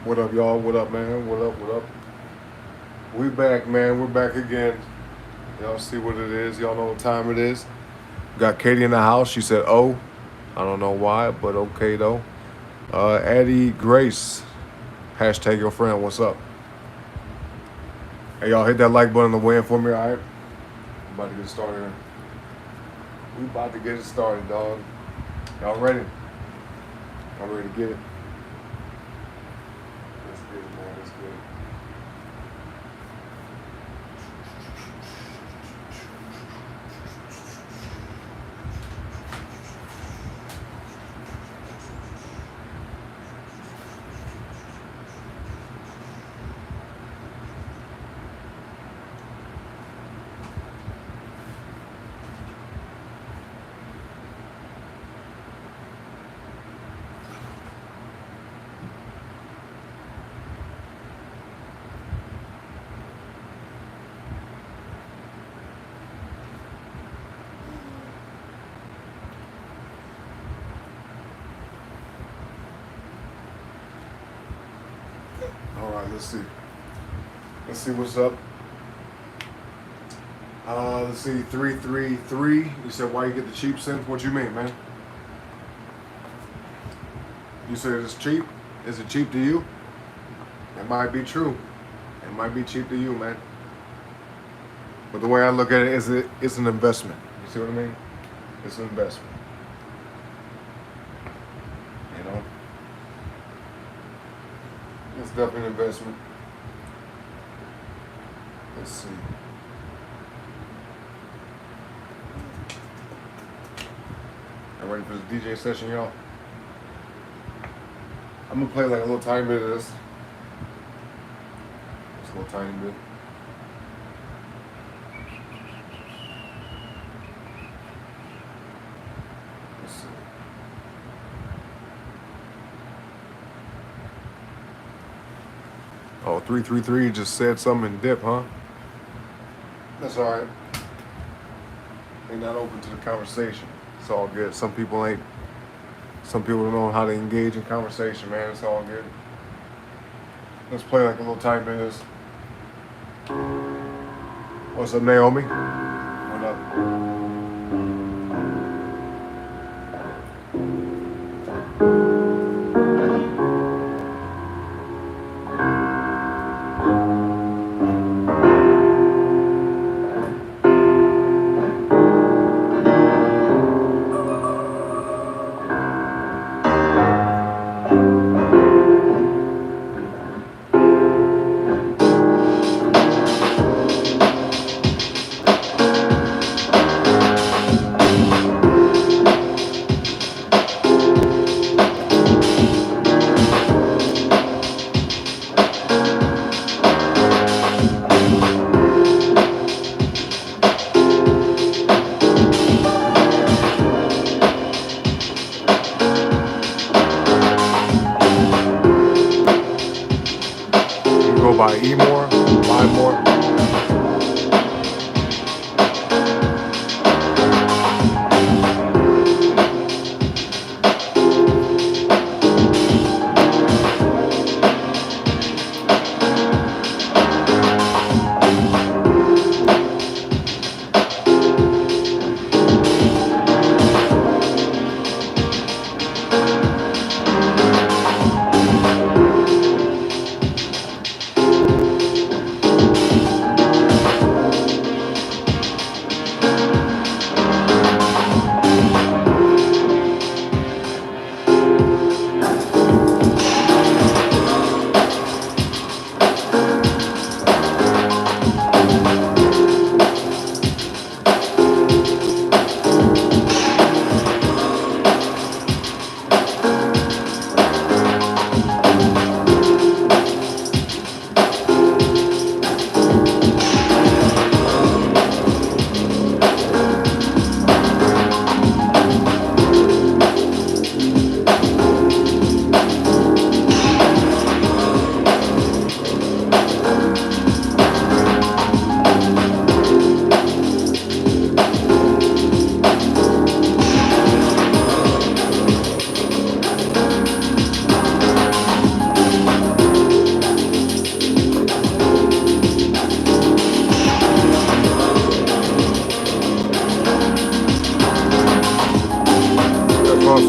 What up, y'all? What up, man? What up? What up? We back, man. We're back again. Y'all see what it is. Y'all know what time it is. Got Katie in the house. She said, "Oh, I don't know why, but okay though." Addie Grace, hashtag your friend. What's up? Hey, y'all hit that like button on the way in for me, all right? I'm about to get started. We about to get it started, dog. Y'all ready? I'm ready to get it. Let's get it, man. Let's get it. All right, let's see. Let's see what's up. Let's see, 333. You said why you get the cheap synth? What you mean, man? You said it's cheap? Is it cheap to you? It might be true. It might be cheap to you, man. But the way I look at it is it's an investment. You see what I mean? It's an investment. You know? It's definitely an investment. Let's see. I'm ready for the DJ session, y'all. I'm gonna play like a little tiny bit of this. Just a little tiny bit. Let's see. Oh, 333 just said something in dip, huh? That's all right. They're not open to the conversation. It's all good. Some people don't know how to engage in conversation, man. It's all good. Let's play like a little tiny bit of this. What's up, Naomi? What up? Go by E more, buy more.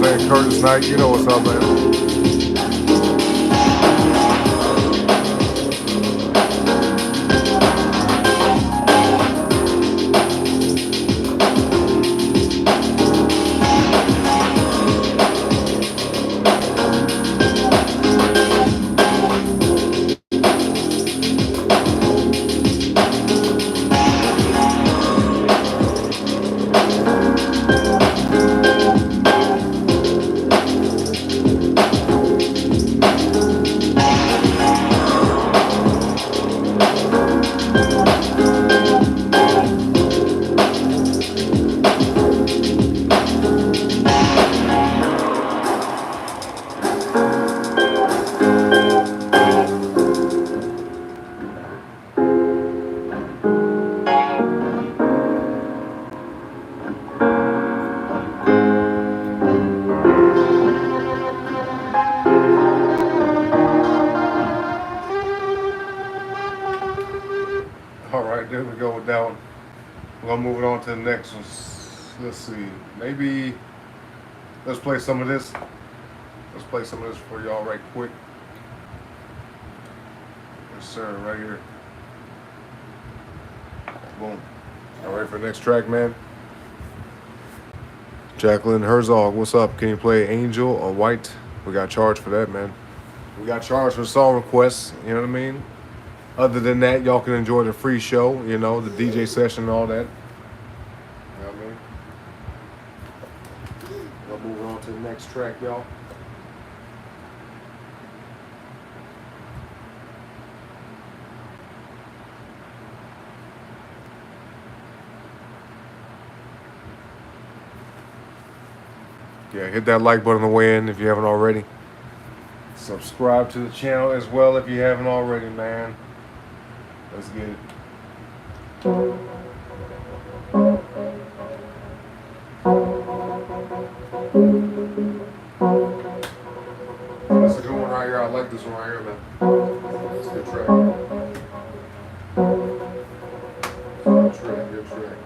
saying? Curtis Knight, you know what's up, man. All right, there we go with that one. We're gonna move it on to the next one. Let's see. Maybe let's play some of this. Let's play some of this for y'all right quick. Yes, sir, right here. Boom. All right, for the next track, man. Jacqueline Herzog, what's up? Can you play Angel or White? We got charged for that, man. We got charged for song requests, you know what I mean? Other than that, y'all can enjoy the free show, you know, the DJ session and all that. You know what I mean? We'll move on to the next track, y'all. Yeah, hit that like button on the way in if you haven't already. Subscribe to the channel as well if you haven't already, man. Let's get it. That's a good one right here. I like this one right here, man. It's a good track. Good track, good track.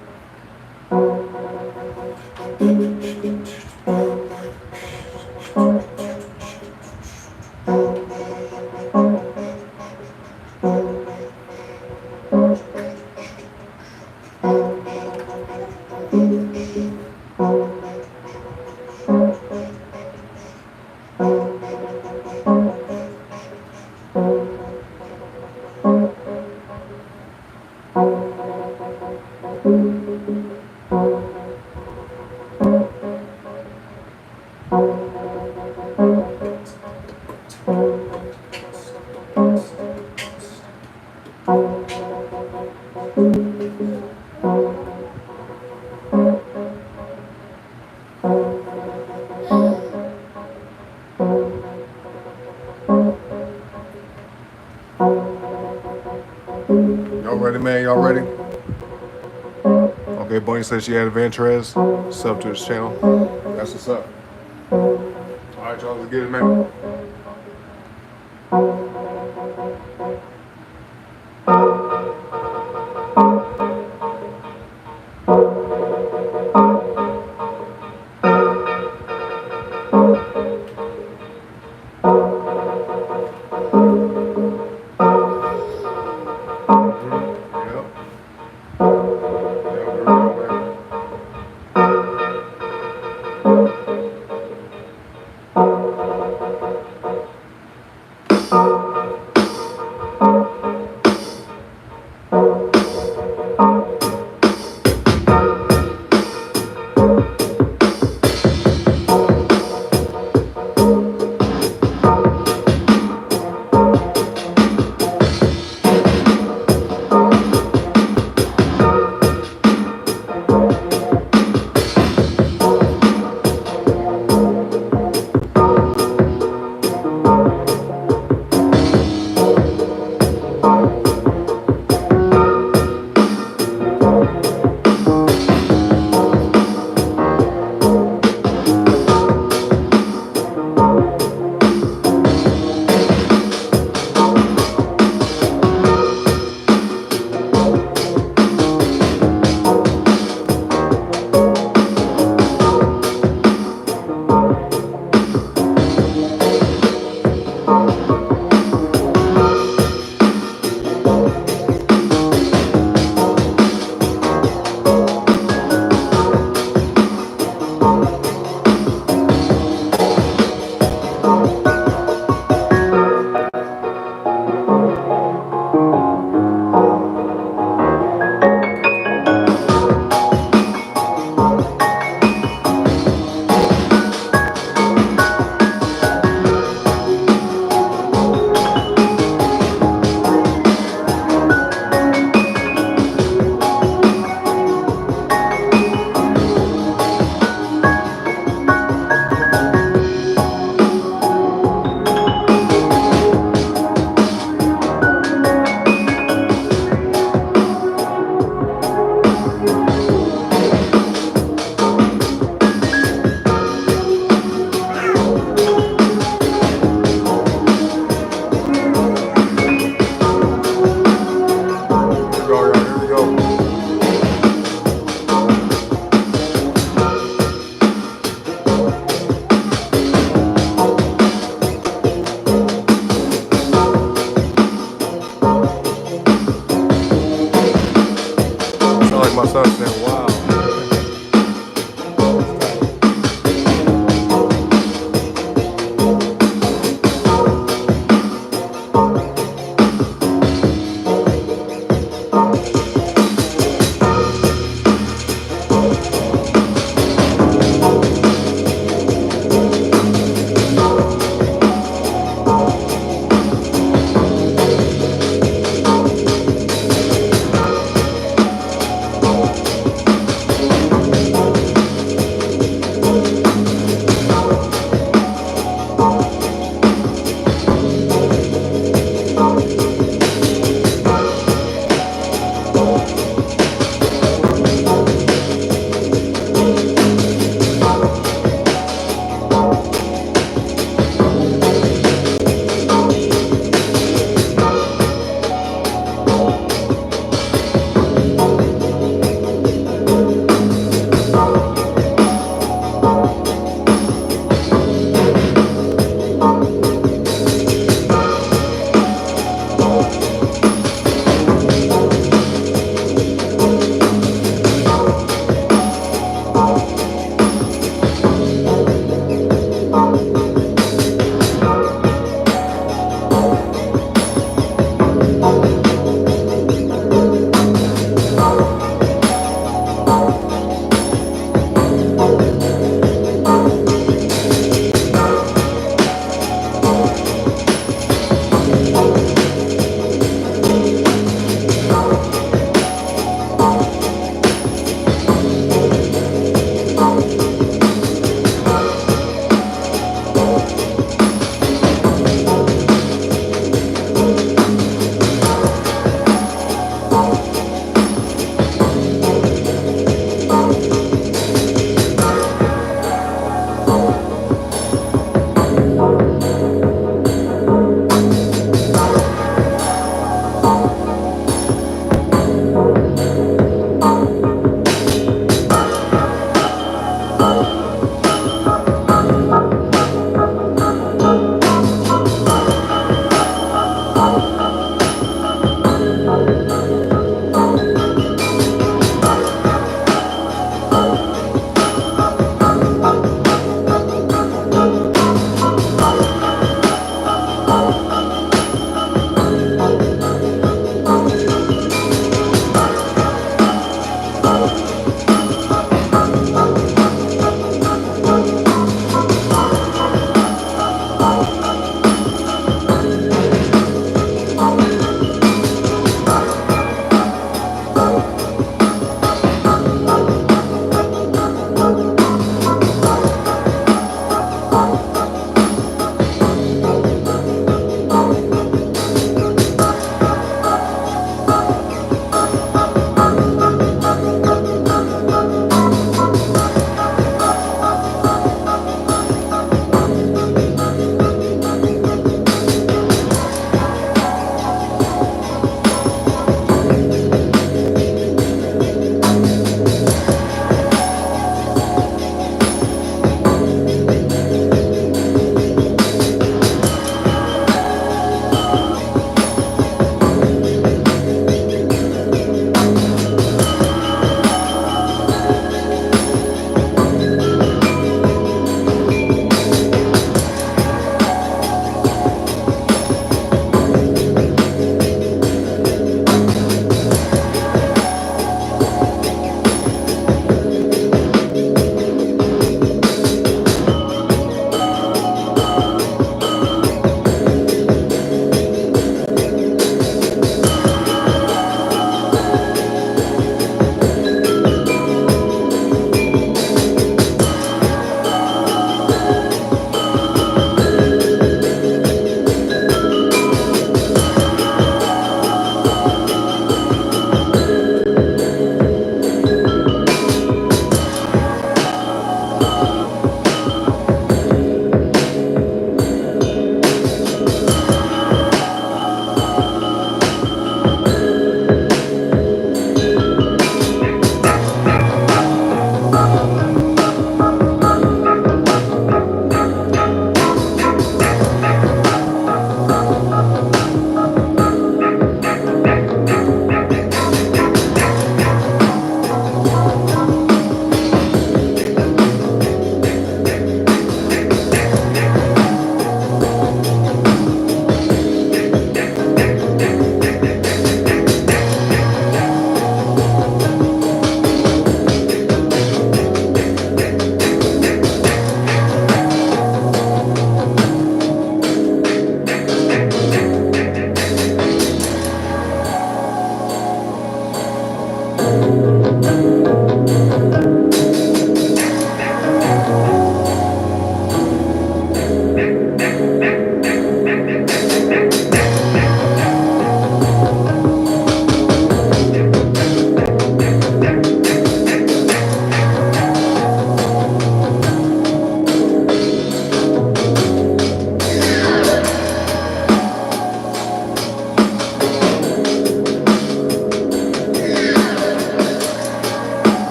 Y'all ready, man? Y'all ready? Okay, Bunny said she had Ventrez. Sub to his channel. That's what's up. Alright, y'all, let's get it, man. Yep. my son saying, wow.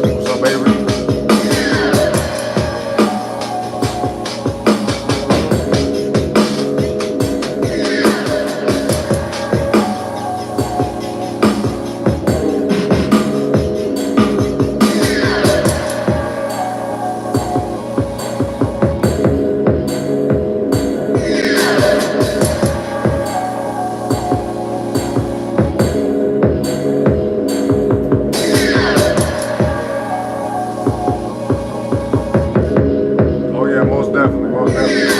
What's up, baby? Oh yeah, most definitely, most definitely.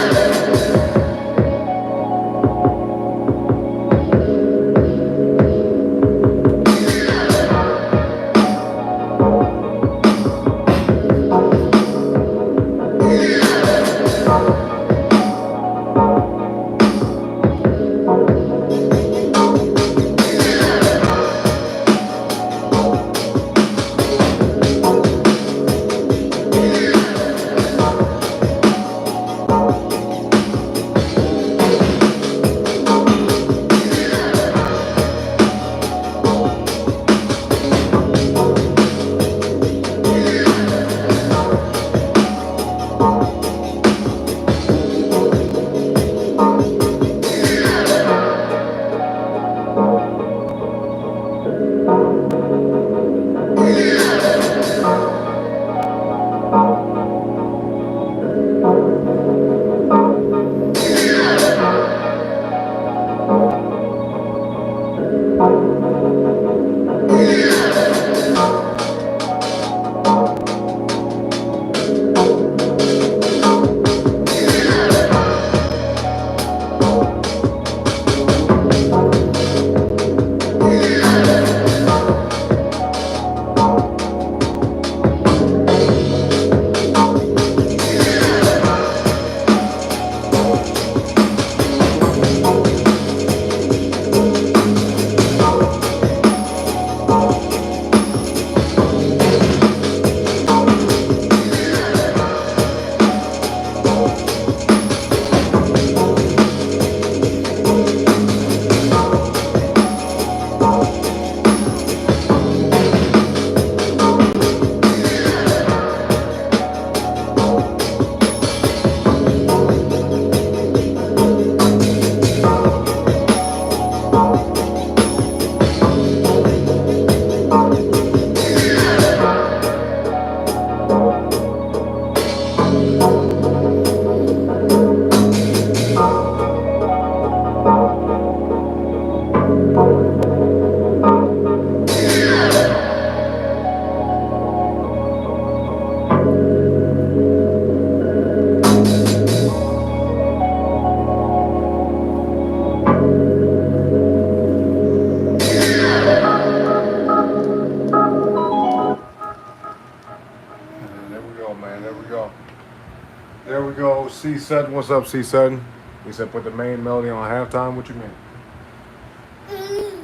There we go. C Sutton, what's up, C Sutton? He said put the main melody on halftime. What you mean?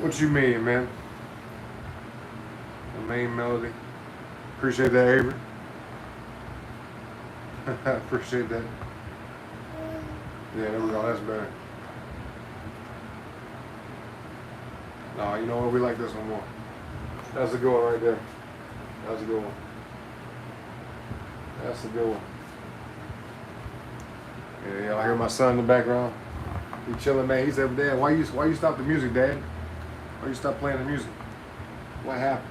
What you mean, man? The main melody. Appreciate that, Avery. Appreciate that. Yeah, there we go. That's better. No, you know what? We like this one more. That's a good one right there. That's a good one. That's a good one. Yeah, y'all hear my son in the background? He chilling, man. He said, "Dad, why you stop the music, Dad? Why you stop playing the music? What happened?"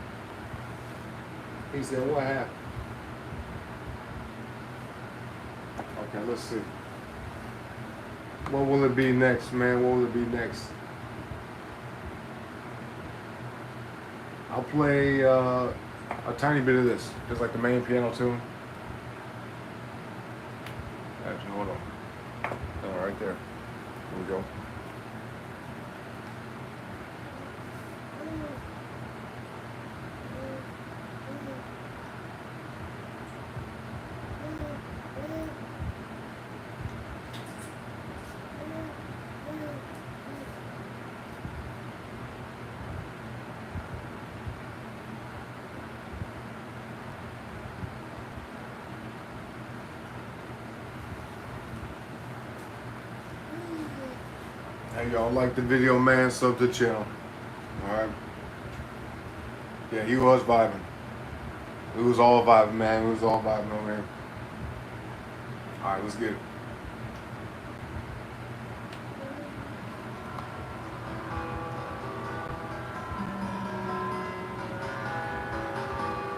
He said, "What happened?" Okay, let's see. What will it be next, man? What will it be next? I'll play a tiny bit of this, just like the main piano tune. Actually, hold on. Oh, right there. Here we go. Hey, y'all like the video, man? Sub to the channel. Alright. Yeah, he was vibing. We was all vibing, man. We was all vibing over here. Alright, let's get it.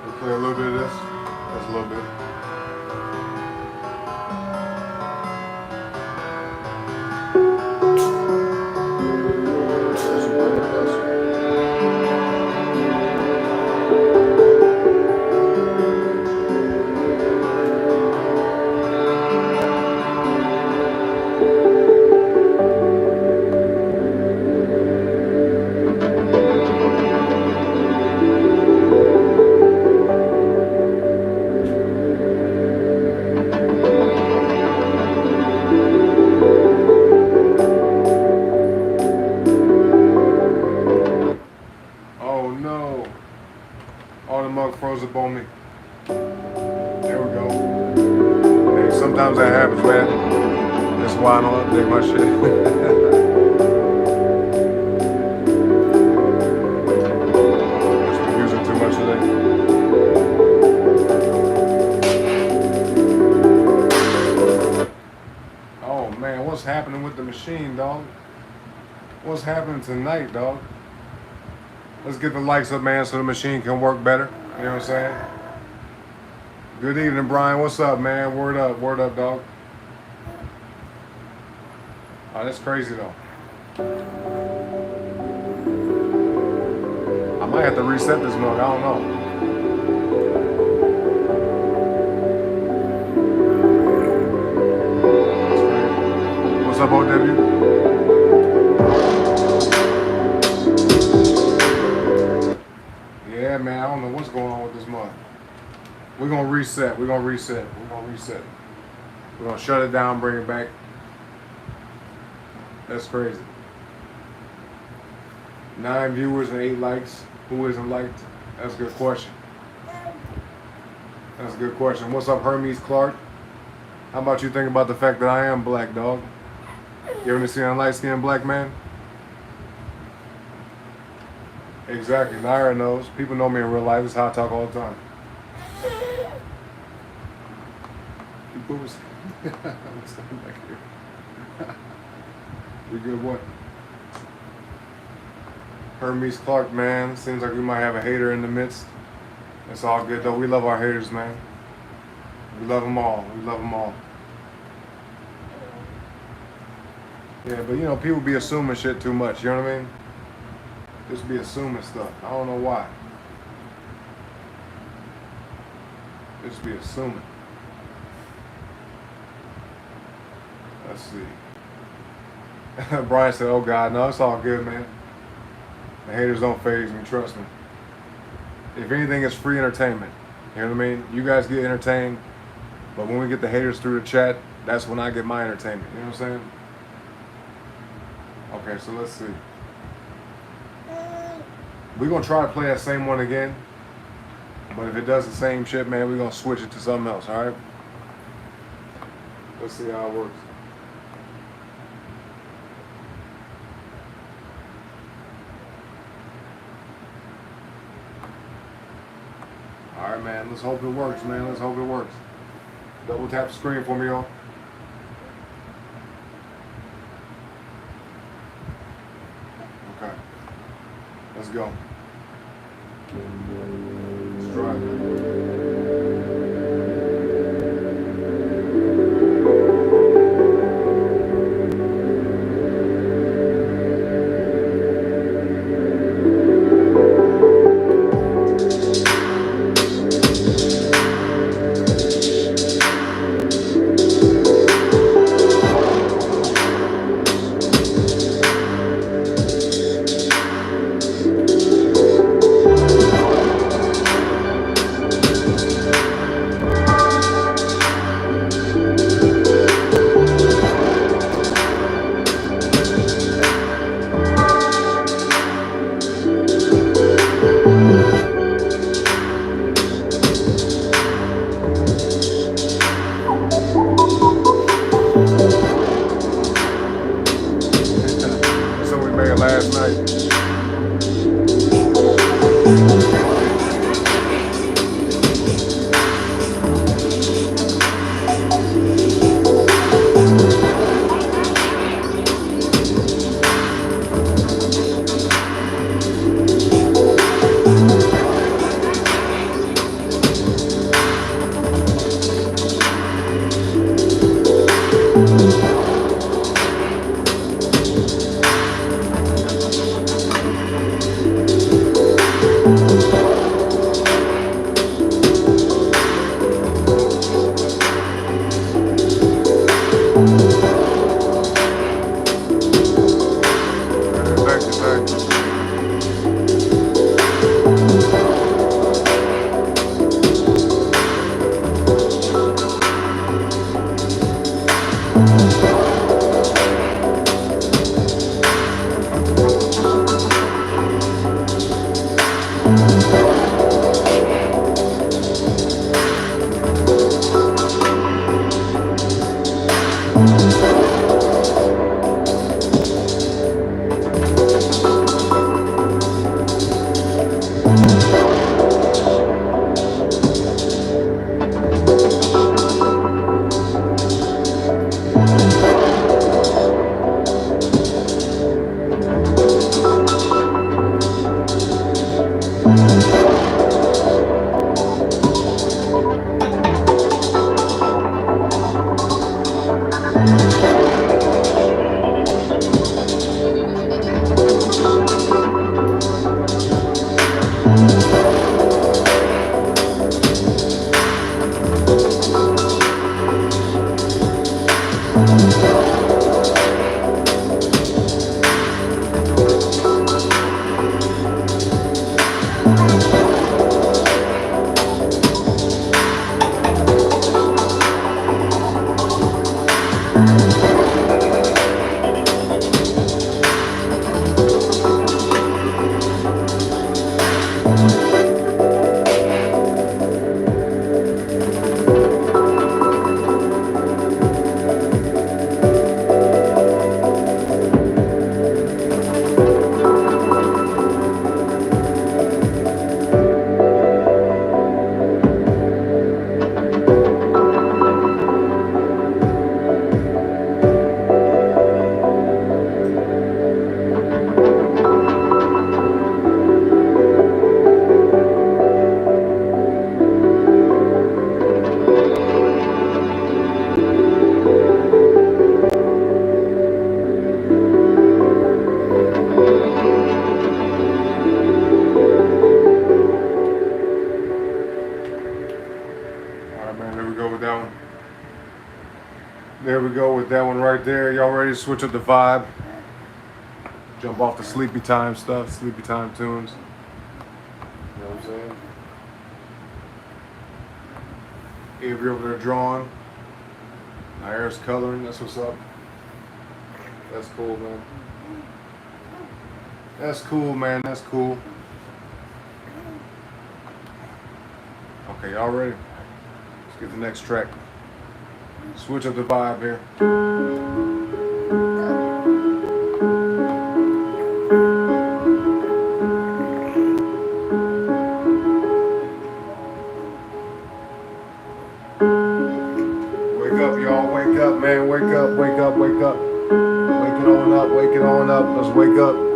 We'll play a little bit of this. That's a little bit. Oh no. Oh, the mug froze up on me. There we go. Hey, sometimes that happens, man. That's why I don't update my shit. Just been using too much today. Oh man, what's happening with the machine, dog? What's happening tonight, dog? Let's get the lights up, man, so the machine can work better. You know what I'm saying? Good evening, Brian. What's up, man? Word up, dog. Oh, that's crazy, though. I might have to reset this mug. I don't know. That's crazy. What's up, OW? Yeah, man, I don't know what's going on with this mug. We're gonna reset. We're gonna shut it down, bring it back. That's crazy. 9 viewers and 8 likes. Who isn't liked? That's a good question. That's a good question. What's up, Hermes Clark? How about you think about the fact that I am black, dog? You ever seen a light-skinned black man? Exactly. Naira knows. People know me in real life. It's how I talk all the time. You boobs. I'm standing back here. We good what? Hermes Clark, man. Seems like we might have a hater in the midst. It's all good, though. We love our haters, man. We love them all. We love them all. Yeah, but you know, people be assuming shit too much. You know what I mean? Just be assuming stuff. I don't know why. Just be assuming. Let's see. Brian said, oh God, no, it's all good, man. The haters don't faze me, trust me. If anything, it's free entertainment. You know what I mean? You guys get entertained, but when we get the haters through the chat, that's when I get my entertainment. You know what I'm saying? Okay, so let's see. We're going to try to play that same one again, but if it does the same shit, man, we're going to switch it to something else, all right? Let's see how it works. All right, man, let's hope it works, man. Let's hope it works. Double tap the screen for me, y'all. Okay. Let's go. Let's drive. say? There we go with that one right there. Y'all ready to switch up the vibe? Jump off the sleepy time stuff, sleepy time tunes. You know what I'm saying? Avery over there drawing. Nair's coloring. That's what's up. That's cool, man. That's cool, man. That's cool. Okay, y'all ready? Let's get the next track. Switch up the vibe here. Wake up, y'all. Wake up, man. Wake up, wake up, wake up. Wake it on up, wake it on up. Let's wake up.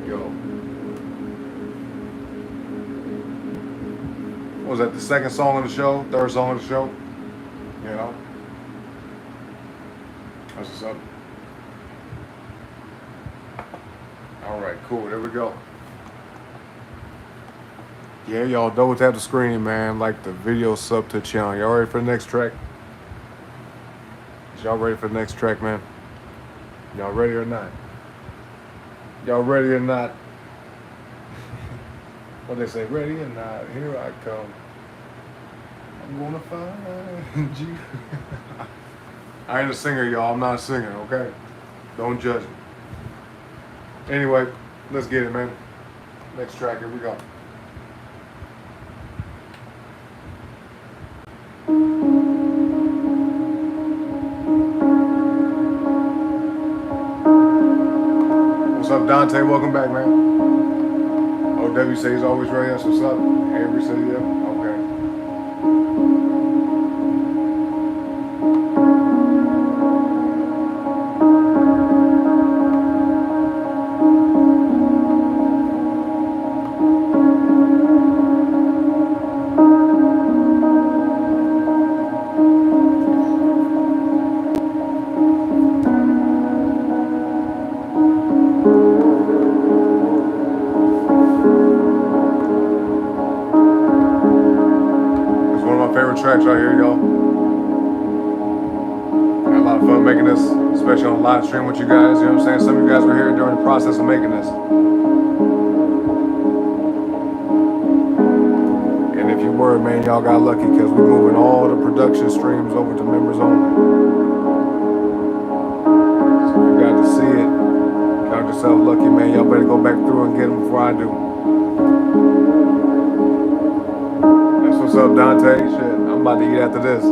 Yo. What was that, the second song of the show? Third song of the show? You know? That's what's up. Alright, cool. There we go. Yeah, y'all double tap the screen, man. Like the video, sub to the channel. Y'all ready for the next track? Is y'all ready for the next track, man? Y'all ready or not? Y'all ready or not? What they say, ready or not? Here I come. I'm gonna find you. I ain't a singer, y'all. I'm not a singer, okay? Don't judge me. Anyway, let's get it, man. Next track, here we go. What's up, Dante? Welcome back, man. OW says he's always ready. That's what's up. Avery said, yeah. Okay. Tracks right here, y'all. Had a lot of fun making this, especially on live stream with you guys. You know what I'm saying? Some of you guys were here during the process of making this. And if you were, man, y'all got lucky because we're moving all the production streams over to members only. So you got to see it. Count yourself lucky, man. Y'all better go back through and get them before I do. That's what's up, Dante. Shit. I'm about to eat after this.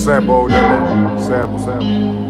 Sample, sample.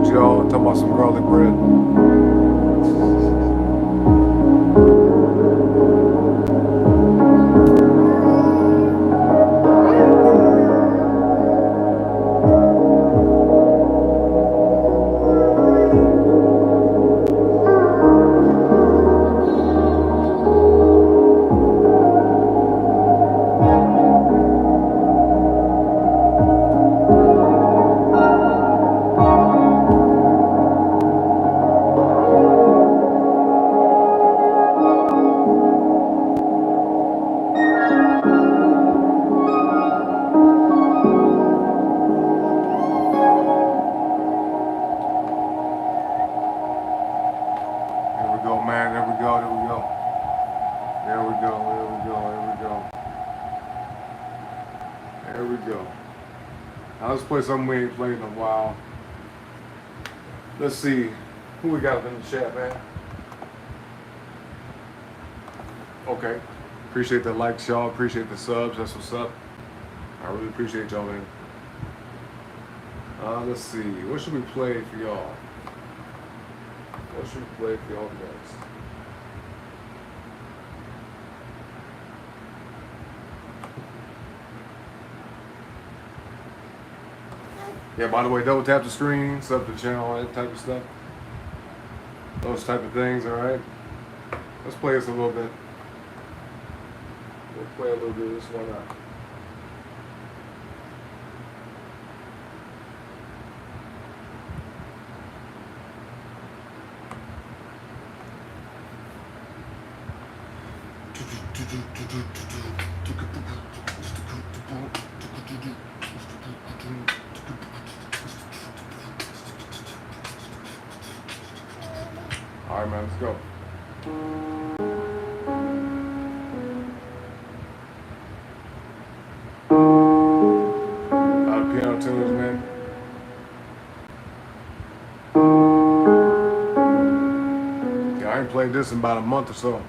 sandwich, y'all. I'm talking about some garlic bread. There we go, man. There we go. There we go. There we go. There we go. There we go. There we go. Now let's play something we ain't played in a while. Let's see who we got in the chat, man. Okay. Appreciate the likes, y'all. Appreciate the subs. That's what's up. I really appreciate y'all, man. Let's see. What should we play for y'all? What should we play for y'all next? Yeah, by the way, double tap the screen, sub to the channel, all that type of stuff. Those type of things, alright? Let's play this a little bit. We'll play a little bit of this one out. All right, man, let's go. A lot of piano tunes, man. Yeah, I ain't played this in about a month or so.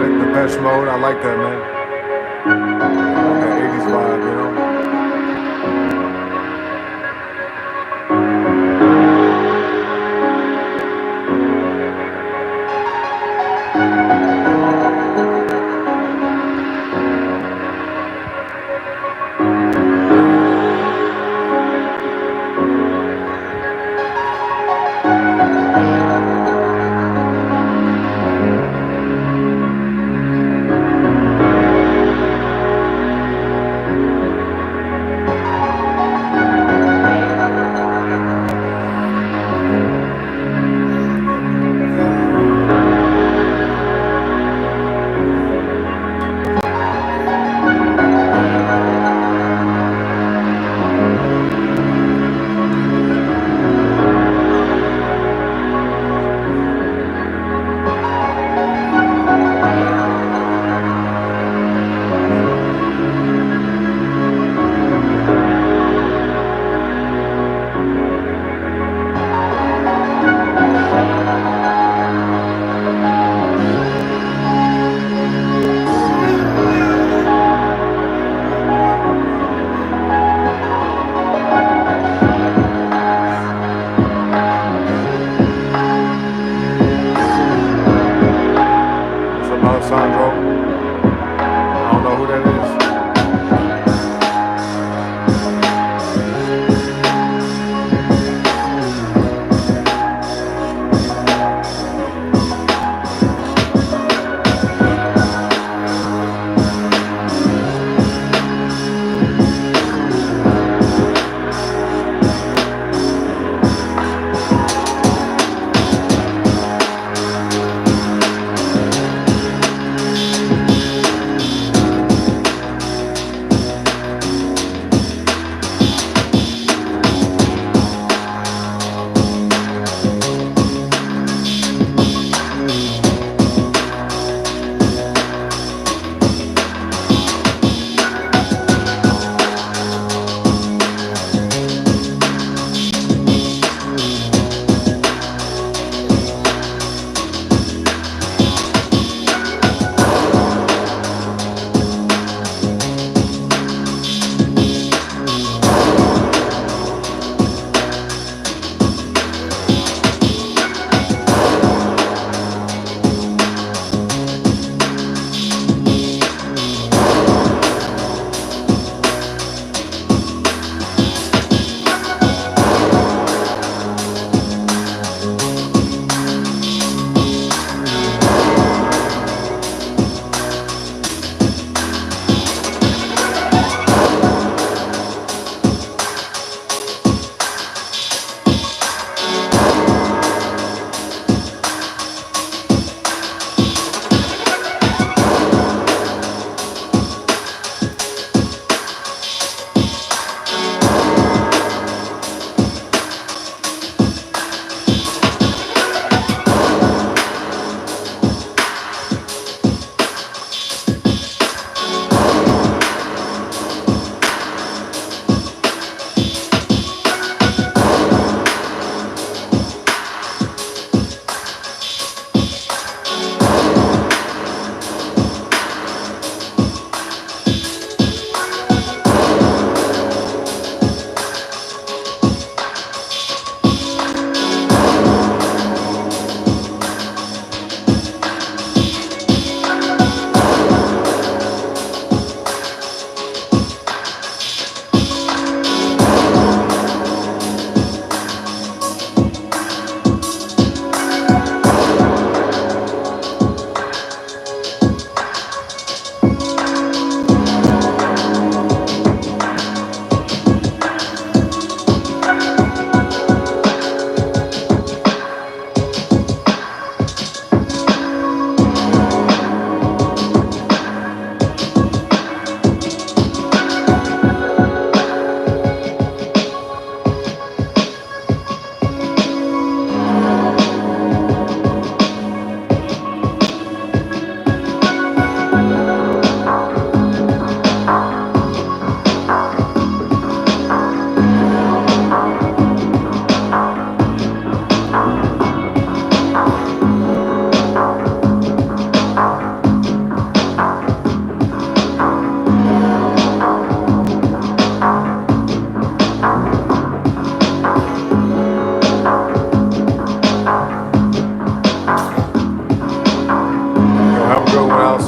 Depeche Mode, I like that, man. I like that 80s vibe, you know?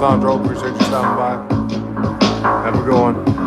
Sandro, appreciate you stopping by. Have a good one.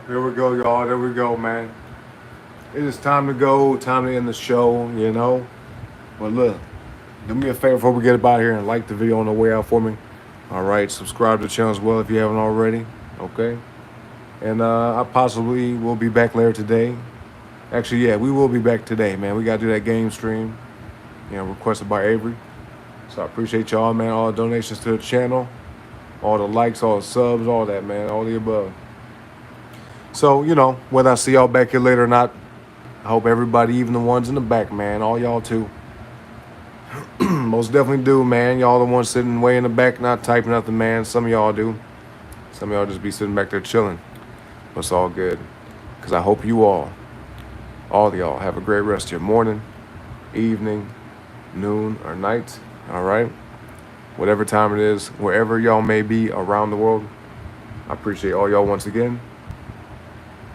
There we go, y'all. There we go, man. It is time to go. Time to end the show, you know. But look, do me a favor before we get up out here and like the video on the way out for me. All right, subscribe to the channel as well if you haven't already. Okay. And I possibly will be back later today. Actually, yeah, we will be back today, man. We got to do that game stream, you know, requested by Avery. So I appreciate y'all, man. All the donations to the channel, all the likes, all the subs, all that, man. All the above. So, you know, whether I see y'all back here later or not, I hope everybody, even the ones in the back, man, all y'all too. Most most definitely do, man. Y'all the ones sitting way in the back, not typing nothing, man. Some of y'all do. Some of y'all just be sitting back there chilling. But it's all good. Because I hope you all of y'all, have a great rest of your morning, evening, noon, or night. All right? Whatever time it is, wherever y'all may be around the world. I appreciate all y'all once again.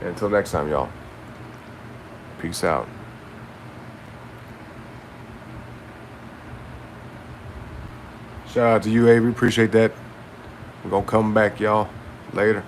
And until next time, y'all. Peace out. Shout out to you, Avery. Appreciate that. We're going to come back, y'all. Later.